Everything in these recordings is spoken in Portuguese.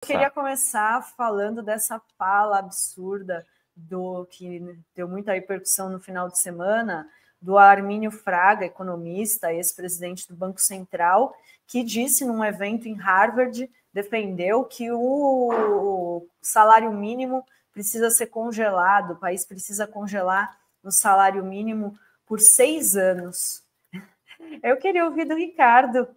queria começar falando dessa fala absurda do que deu muita repercussão no final de semana, do Armínio Fraga, economista, ex-presidente do Banco Central, que disse num evento em Harvard, defendeu que o salário mínimo precisa ser congelado, o país precisa congelar o salário mínimo por 6 anos. Eu queria ouvir do Ricardo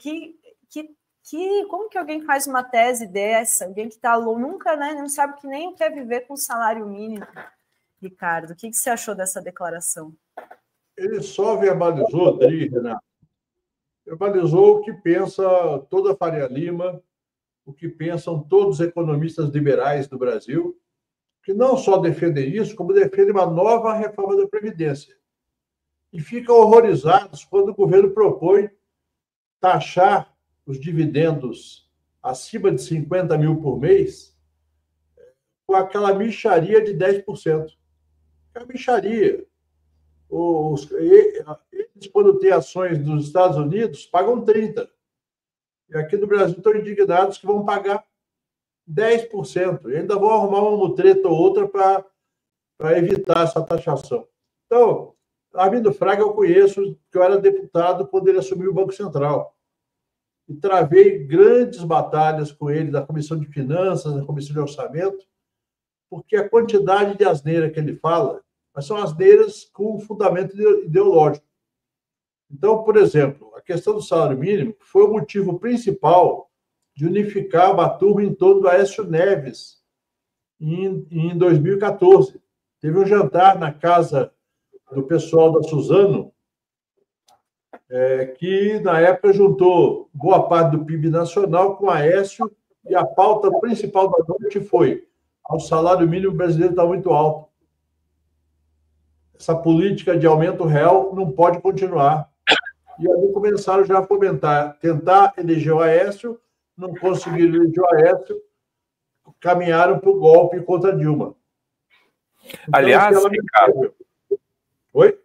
como que alguém faz uma tese dessa, alguém que está nunca, né, não sabe que nem quer viver com salário mínimo. Ricardo, o que você achou dessa declaração? Ele só verbalizou, Renato, verbalizou o que pensa toda a Faria Lima, o que pensam todos os economistas liberais do Brasil, que não só defendem isso, como defendem uma nova reforma da Previdência. E ficam horrorizados quando o governo propõe taxar os dividendos acima de 50 mil por mês com aquela mixaria de 10%. É uma mixaria. Eles, quando têm ações nos Estados Unidos, pagam 30%. E aqui no Brasil estão indignados que vão pagar 10%. E ainda vão arrumar uma mutreta ou outra para evitar essa taxação. Então, Armínio Fraga eu conheço, que eu era deputado quando ele assumiu o Banco Central. E travei grandes batalhas com ele da Comissão de Finanças, da Comissão de Orçamento, porque a quantidade de asneira que ele fala, mas são asneiras com fundamento ideológico. Então, por exemplo, a questão do salário mínimo foi o motivo principal de unificar uma turma em torno do Aécio Neves em 2014. Teve um jantar na casa do pessoal da Suzano, que na época juntou boa parte do PIB nacional com o Aécio, e a pauta principal da noite foi: o salário mínimo brasileiro está muito alto. Essa política de aumento real não pode continuar. E aí começaram já a fomentar, tentar eleger o Aécio, não conseguiram eleger o Aécio, caminharam para o golpe contra Dilma. Então, aliás, Ricardo, oi?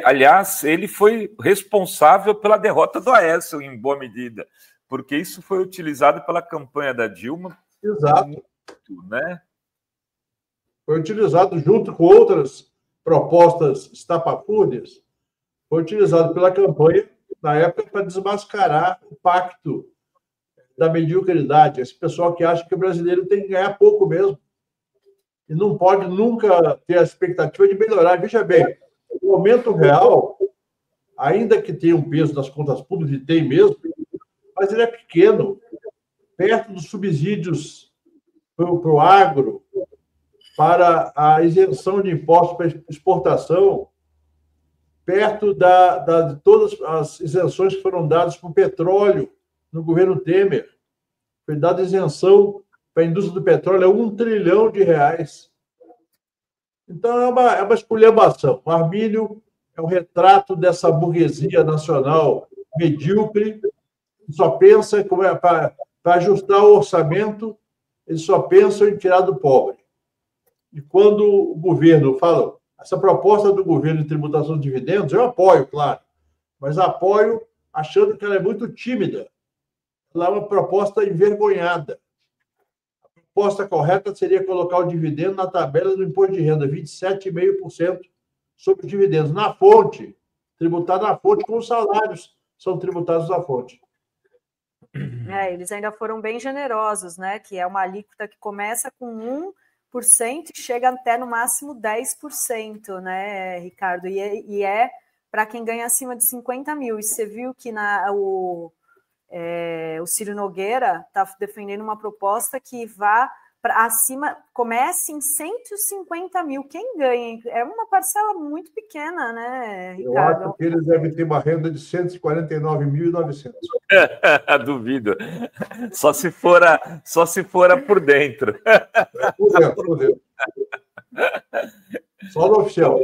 Aliás, ele foi responsável pela derrota do Aécio, em boa medida, porque isso foi utilizado pela campanha da Dilma. Exato. Muito, né? Foi utilizado junto com outras propostas estapafúrdias, foi utilizado pela campanha, na época, para desmascarar o pacto da mediocridade. Esse pessoal que acha que o brasileiro tem que ganhar pouco mesmo e não pode nunca ter a expectativa de melhorar. Veja bem, o aumento real, ainda que tenha um peso das contas públicas, e tem mesmo, mas ele é pequeno, perto dos subsídios para o agro, para a isenção de impostos para exportação, perto de todas as isenções que foram dadas para o petróleo no governo Temer. Foi dada isenção para a indústria do petróleo, é R$1 trilhão. Então, é uma esculhambação. O Armínio é um retrato dessa burguesia nacional medíocre, que só pensa para ajustar o orçamento, eles só pensam em tirar do pobre. E quando o governo fala, essa proposta do governo de tributação de dividendos, eu apoio, claro, mas apoio achando que ela é muito tímida. Ela é uma proposta envergonhada. A proposta correta seria colocar o dividendo na tabela do imposto de renda, 27,5% sobre os dividendos, na fonte, tributar na fonte, com os salários são tributados na fonte. Eles ainda foram bem generosos, né? Que é uma alíquota que começa com 1% e chega até no máximo 10%, né, Ricardo? E é para quem ganha acima de 50 mil. E você viu que o Ciro Nogueira está defendendo uma proposta que vá para acima, comece em 150 mil. Quem ganha? É uma parcela muito pequena, né, Ricardo? Eu acho que eles devem ter uma renda de 149.900. Duvido. Só se fora por dentro. Por dentro. Só no oficial.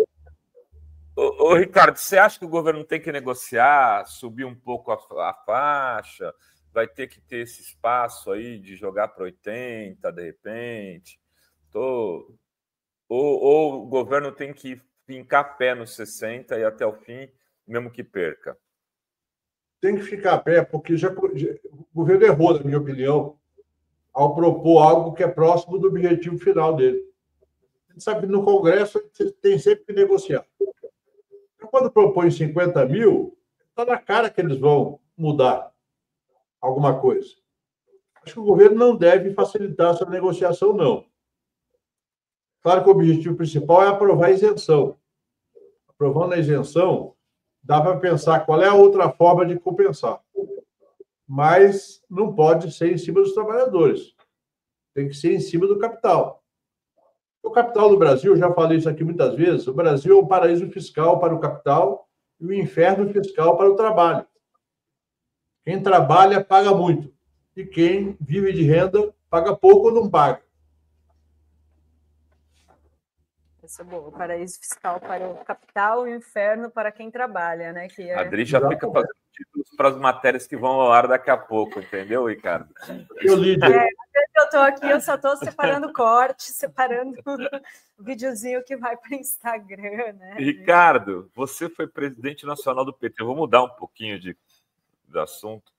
Ô, Ricardo, você acha que o governo tem que negociar, subir um pouco a faixa? Vai ter que ter esse espaço aí de jogar para 80, de repente? Ou o governo tem que fincar pé nos 60 e até o fim, mesmo que perca? Tem que ficar a pé, porque o governo errou, na minha opinião, ao propor algo que é próximo do objetivo final dele. A gente sabe que no Congresso tem sempre que negociar. Então, quando propõe 50 mil, está na cara que eles vão mudar alguma coisa. Acho que o governo não deve facilitar essa negociação, não. Claro que o objetivo principal é aprovar a isenção. Aprovando a isenção, dá para pensar qual é a outra forma de compensar. Mas não pode ser em cima dos trabalhadores. Tem que ser em cima do capital. O capital do Brasil, eu já falei isso aqui muitas vezes, o Brasil é um paraíso fiscal para o capital e um inferno fiscal para o trabalho. Quem trabalha paga muito. E quem vive de renda paga pouco ou não paga. Essa é boa. O paraíso fiscal para o capital e o inferno para quem trabalha, né? Que é... A Adri já fica fazendo títulos para as matérias que vão ao ar daqui a pouco, entendeu, Ricardo? Eu estou aqui, eu só estou separando corte, separando o videozinho que vai para o Instagram, né? Ricardo, você foi presidente nacional do PT. Eu vou mudar um pouquinho de assunto.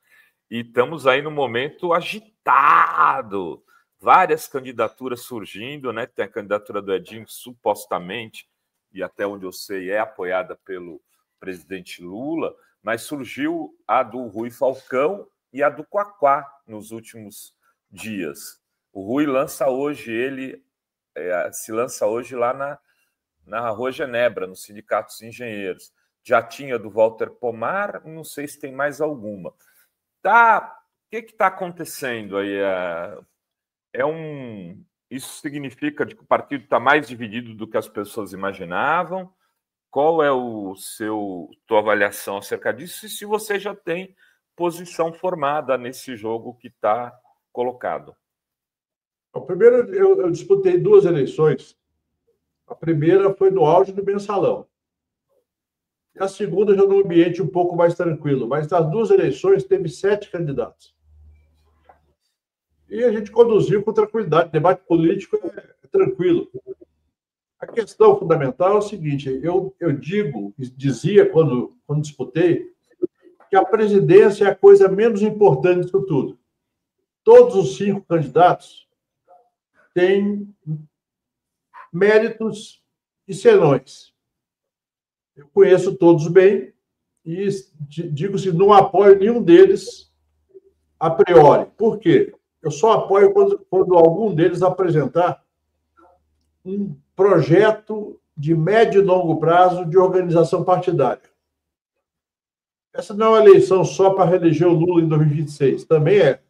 E estamos aí no momento agitado. Várias candidaturas surgindo, né? Tem a candidatura do Edinho, supostamente, e até onde eu sei, é apoiada pelo presidente Lula, mas surgiu a do Rui Falcão e a do Quaquá nos últimos dias. O Rui lança hoje, se lança hoje lá na Rua Genebra, no Sindicato dos Engenheiros. Já tinha do Walter Pomar, não sei se tem mais alguma. Tá, o que está acontecendo aí? Isso significa que o partido está mais dividido do que as pessoas imaginavam? Qual é tua avaliação acerca disso? E se você já tem posição formada nesse jogo que está colocado? Primeiro, eu disputei 2 eleições. A primeira foi no auge do mensalão. E a segunda já num ambiente um pouco mais tranquilo. Mas nas 2 eleições teve 7 candidatos. E a gente conduziu com tranquilidade. O debate político é tranquilo. A questão fundamental é o seguinte: eu dizia quando disputei, que a presidência é a coisa menos importante disso tudo. Todos os 5 candidatos têm méritos e senões. Eu conheço todos bem e digo se não apoio nenhum deles a priori. Por quê? Eu só apoio quando algum deles apresentar um projeto de médio e longo prazo de organização partidária. Essa não é uma eleição só para reeleger o Lula em 2026, também é.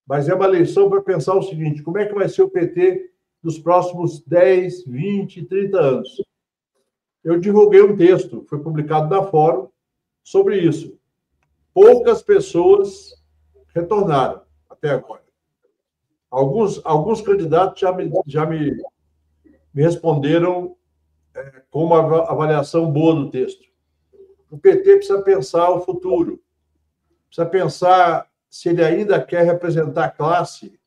Mas é uma eleição para pensar o seguinte: como é que vai ser o PT nos próximos 10, 20, 30 anos? Eu divulguei um texto, foi publicado na Fórum, sobre isso. Poucas pessoas retornaram até agora. Alguns candidatos já me responderam com uma avaliação boa do texto. O PT precisa pensar o futuro, precisa pensar se ele ainda quer representar a classe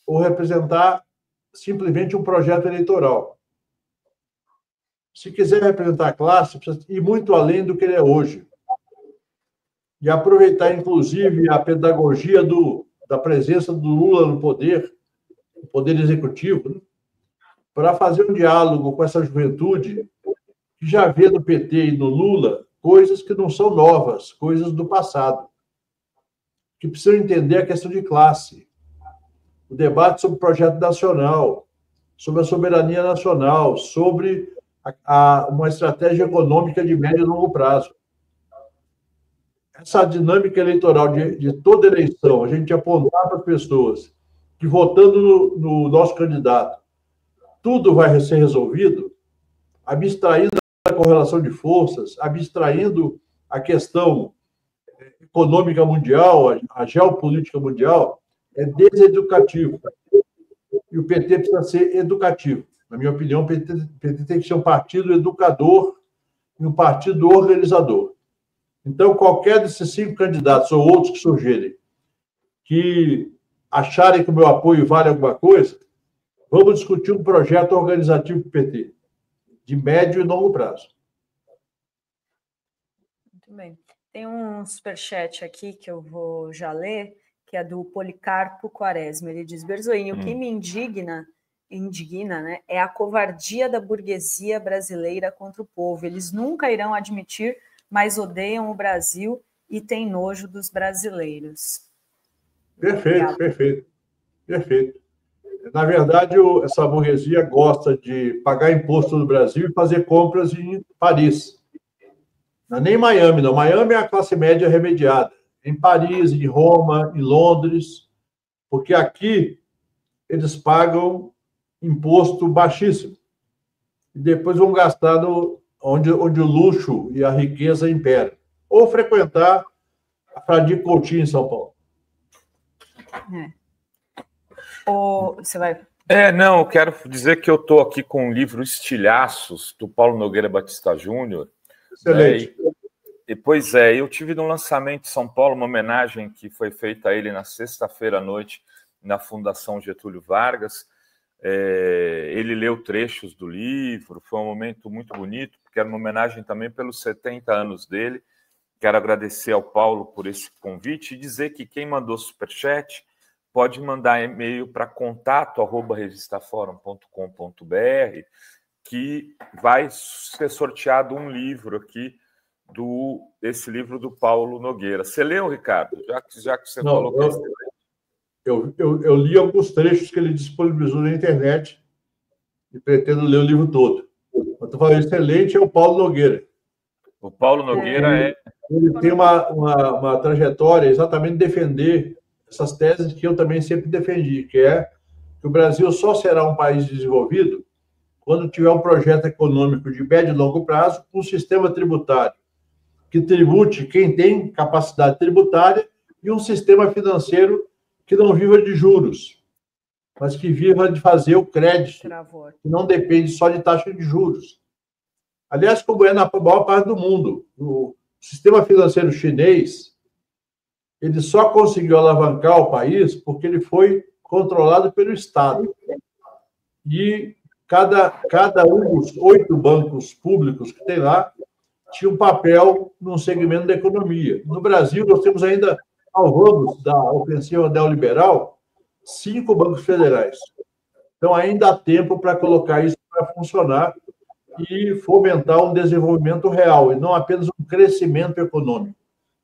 ou representar simplesmente um projeto eleitoral. Se quiser representar a classe, precisa ir muito além do que ele é hoje. E aproveitar, inclusive, a pedagogia da presença do Lula no poder executivo, né, para fazer um diálogo com essa juventude que já vê no PT e no Lula coisas que não são novas, coisas do passado, que precisam entender a questão de classe, o debate sobre o projeto nacional, sobre a soberania nacional, sobre uma estratégia econômica de médio e longo prazo. Essa dinâmica eleitoral de toda eleição, a gente apontar para as pessoas que, votando no nosso candidato, tudo vai ser resolvido, abstraindo a correlação de forças, abstraindo a questão econômica mundial, a geopolítica mundial, é deseducativo. E o PT precisa ser educativo. Na minha opinião, o PT tem que ser um partido educador e um partido organizador. Então, qualquer desses 5 candidatos ou outros que surgirem, que acharem que o meu apoio vale alguma coisa, vamos discutir um projeto organizativo do PT, de médio e longo prazo. Muito bem. Tem um superchat aqui que eu vou já ler, que é do Policarpo Quaresma. Ele diz: Berzoini, o que me indigna, né, é a covardia da burguesia brasileira contra o povo. Eles nunca irão admitir, mas odeiam o Brasil e têm nojo dos brasileiros. Perfeito, perfeito, perfeito. Na verdade, essa burguesia gosta de pagar imposto no Brasil e fazer compras em Paris. Não é nem Miami, não. Miami é a classe média remediada. Em Paris, em Roma, em Londres, porque aqui eles pagam imposto baixíssimo. E depois vão gastar onde o luxo e a riqueza imperam. Ou frequentar a Fradique Coutinho em São Paulo. Você vai... Não, eu quero dizer que eu estou aqui com um livro Estilhaços, do Paulo Nogueira Batista Júnior. Excelente. Pois é, eu tive no lançamento em São Paulo uma homenagem que foi feita a ele na sexta-feira à noite na Fundação Getúlio Vargas. Ele leu trechos do livro, foi um momento muito bonito, porque era uma homenagem também pelos 70 anos dele. Quero agradecer ao Paulo por esse convite e dizer que quem mandou superchat pode mandar e-mail para contato@revistaforum.com.br, que vai ser sorteado um livro aqui, esse livro do Paulo Nogueira. Você leu, Ricardo? Já que você falou que eu li alguns trechos que ele disponibilizou na internet e pretendo ler o livro todo. Eu estou falando excelente, é o Paulo Nogueira. O Paulo Nogueira Ele tem uma trajetória exatamente de defender essas teses que eu também sempre defendi, que é que o Brasil só será um país desenvolvido quando tiver um projeto econômico de médio e longo prazo, com um sistema tributário que tribute quem tem capacidade tributária e um sistema financeiro que não viva de juros, mas que viva de fazer o crédito, que não depende só de taxa de juros. Aliás, como é na maior parte do mundo, o sistema financeiro chinês, ele só conseguiu alavancar o país porque ele foi controlado pelo Estado. E cada um dos 8 bancos públicos que tem lá tinha um papel num segmento da economia. No Brasil, nós temos ainda, ao ramo da ofensiva neoliberal, 5 bancos federais. Então, ainda há tempo para colocar isso para funcionar e fomentar um desenvolvimento real, e não apenas um crescimento econômico.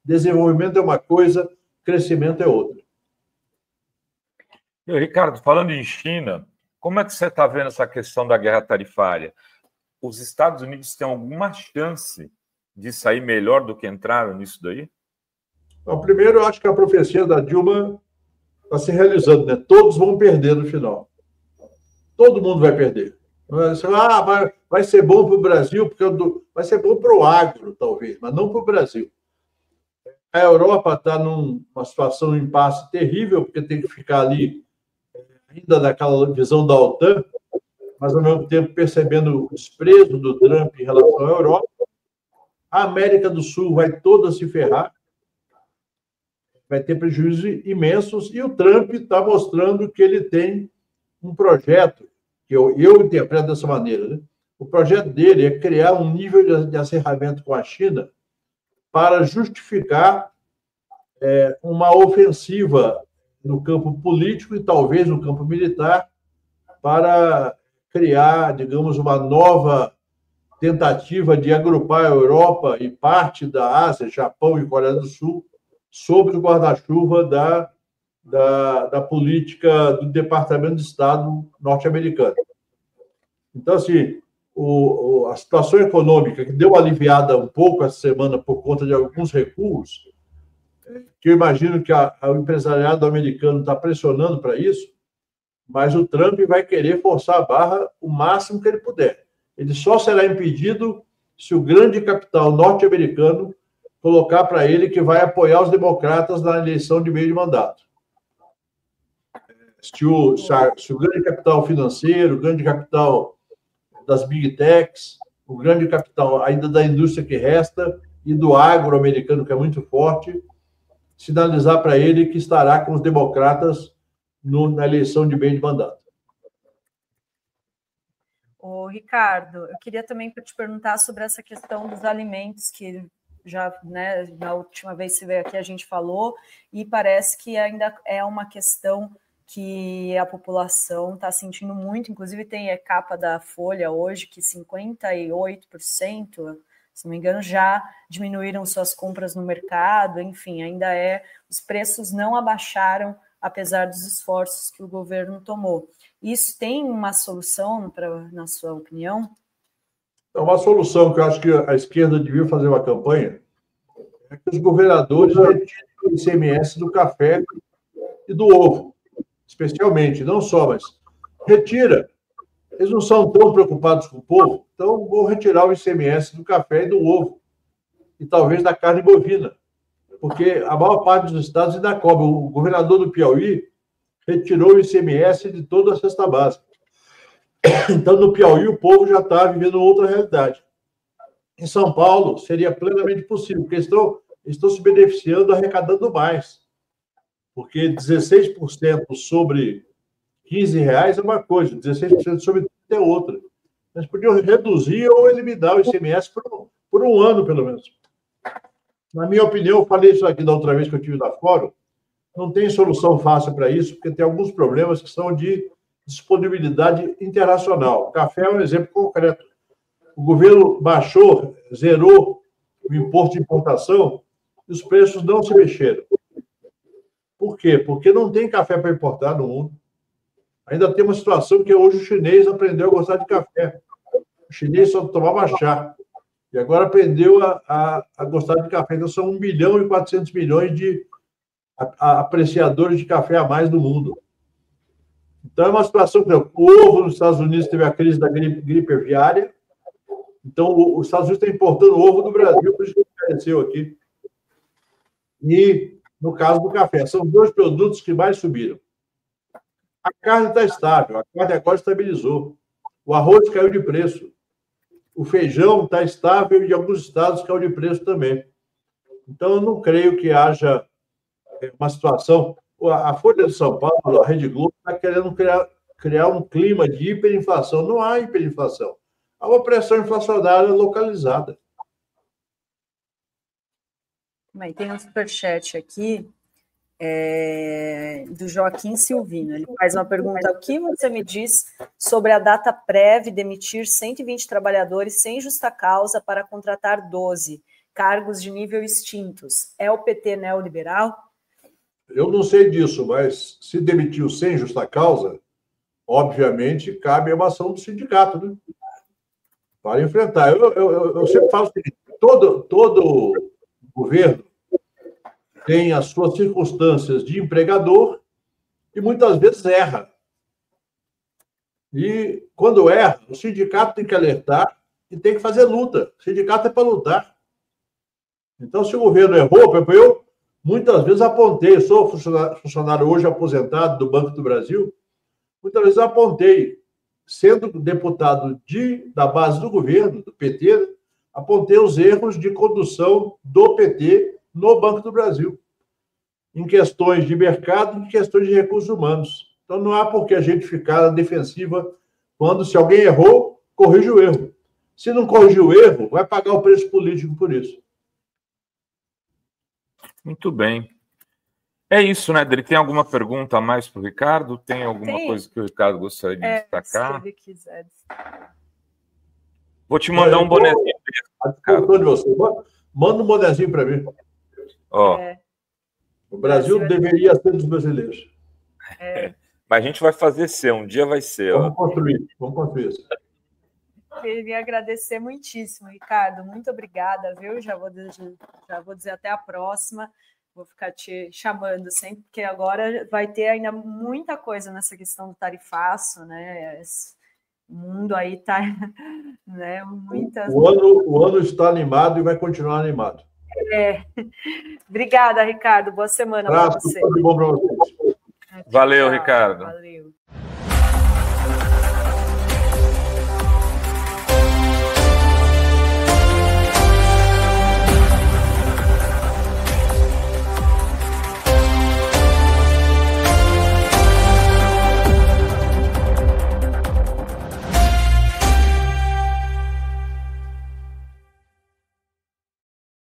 Desenvolvimento é uma coisa, crescimento é outra. Ricardo, falando em China, como é que você está vendo essa questão da guerra tarifária? Os Estados Unidos têm alguma chance de sair melhor do que entraram nisso daí? Bom, primeiro, eu acho que a profecia da Dilma está se realizando, né? Todos vão perder no final. Todo mundo vai perder. Vai ser bom para o Brasil, porque vai ser bom para o agro, talvez, mas não para o Brasil. A Europa está numa situação de impasse terrível, porque tem que ficar ali ainda naquela visão da OTAN, mas, ao mesmo tempo, percebendo o desprezo do Trump em relação à Europa. A América do Sul vai toda se ferrar, vai ter prejuízos imensos, e o Trump está mostrando que ele tem um projeto, que eu interpreto dessa maneira, né? O projeto dele é criar um nível de acerramento com a China para justificar uma ofensiva no campo político e talvez no campo militar para criar, digamos, uma nova tentativa de agrupar a Europa e parte da Ásia, Japão e Coreia do Sul, sob o guarda-chuva da política do Departamento de Estado norte-americano. Então, assim, a situação econômica, que deu uma aliviada um pouco essa semana por conta de alguns recuos, que eu imagino que o empresariado americano está pressionando para isso, mas o Trump vai querer forçar a barra o máximo que ele puder. Ele só será impedido se o grande capital norte-americano colocar para ele que vai apoiar os democratas na eleição de meio de mandato. Se o grande capital financeiro, o grande capital das big techs, o grande capital ainda da indústria que resta e do agro americano, que é muito forte, sinalizar para ele que estará com os democratas na eleição de meio de mandato. Ricardo, eu queria também te perguntar sobre essa questão dos alimentos, que já, né, na última vez que você veio aqui a gente falou, e parece que ainda é uma questão que a população está sentindo muito, inclusive tem a capa da Folha hoje que 58%, se não me engano, já diminuíram suas compras no mercado, enfim, ainda os preços não abaixaram, apesar dos esforços que o governo tomou. Isso tem uma solução, na sua opinião? É uma solução que eu acho que a esquerda devia fazer uma campanha, é que os governadores retirem o ICMS do café e do ovo, especialmente, não só, mas retira. Eles não são tão preocupados com o povo, então vou retirar o ICMS do café e do ovo, e talvez da carne bovina, porque a maior parte dos estados ainda cobra. O governador do Piauí retirou o ICMS de toda a cesta básica. Então, no Piauí, o povo já está vivendo outra realidade. Em São Paulo, seria plenamente possível, porque estão se beneficiando, arrecadando mais. Porque 16% sobre R$15 é uma coisa, 16% sobre 30 é outra. Mas podiam reduzir ou eliminar o ICMS por um ano, pelo menos. Na minha opinião, eu falei isso aqui da outra vez que eu tive na Fórum, não tem solução fácil para isso, porque tem alguns problemas que são de disponibilidade internacional. O café é um exemplo concreto. O governo zerou o imposto de importação e os preços não se mexeram. Por quê? Porque não tem café para importar no mundo. Ainda tem uma situação que hoje o chinês aprendeu a gostar de café. O chinês só tomava chá. E agora aprendeu a gostar de café. Então, são 1.400.000.000 de apreciadores de café a mais no mundo. Então, é uma situação que o ovo nos Estados Unidos teve a crise da gripe aviária. Então, os Estados Unidos estão importando ovo do Brasil, por isso que apareceu aqui. E, no caso do café, são dois produtos que mais subiram. A carne está estável, a carne agora estabilizou. O arroz caiu de preço. O feijão está estável e em alguns estados caiu de preço também. Então, eu não creio que haja uma situação... A Folha de São Paulo, a Rede Globo, está querendo criar um clima de hiperinflação. Não há hiperinflação. Há uma pressão inflacionária localizada. Bem, tem um superchat aqui do Joaquim Silvino. Ele faz uma pergunta: o que você me diz sobre a Dataprev demitir 120 trabalhadores sem justa causa para contratar 12 cargos de nível extintos? É o PT neoliberal? Eu não sei disso, mas se demitiu sem justa causa, obviamente cabe a uma ação do sindicato, né? Para enfrentar. Eu sempre falo o seguinte: todo governo tem as suas circunstâncias de empregador e muitas vezes erra. E quando erra, o sindicato tem que alertar e tem que fazer luta. O sindicato é para lutar. Então, se o governo errou, eu muitas vezes apontei, eu sou funcionário hoje aposentado do Banco do Brasil, muitas vezes apontei, sendo deputado da base do governo, do PT, apontei os erros de condução do PT no Banco do Brasil, em questões de mercado e em questões de recursos humanos. Então, não há por que a gente ficar na defensiva quando, se alguém errou, corrige o erro. Se não corrigir o erro, vai pagar o preço político por isso. Muito bem. É isso, né, Adri? Tem alguma pergunta a mais para o Ricardo? Tem alguma coisa que o Ricardo gostaria de destacar? Se ele quiser destacar. Vou te mandar um bonezinho. De você. Manda um bonezinho para mim. Ó. O Brasil deveria ser dos brasileiros. Mas a gente vai fazer ser, um dia vai ser. Vamos construir isso. Queria agradecer muitíssimo, Ricardo. Muito obrigada, viu? Já vou dizer até a próxima. Vou ficar te chamando sempre, porque agora vai ter ainda muita coisa nessa questão do tarifaço, né? Esse mundo aí está, né? O ano está animado e vai continuar animado. Obrigada, Ricardo. Boa semana para você. Tudo bom para vocês. Valeu, Ricardo. Valeu.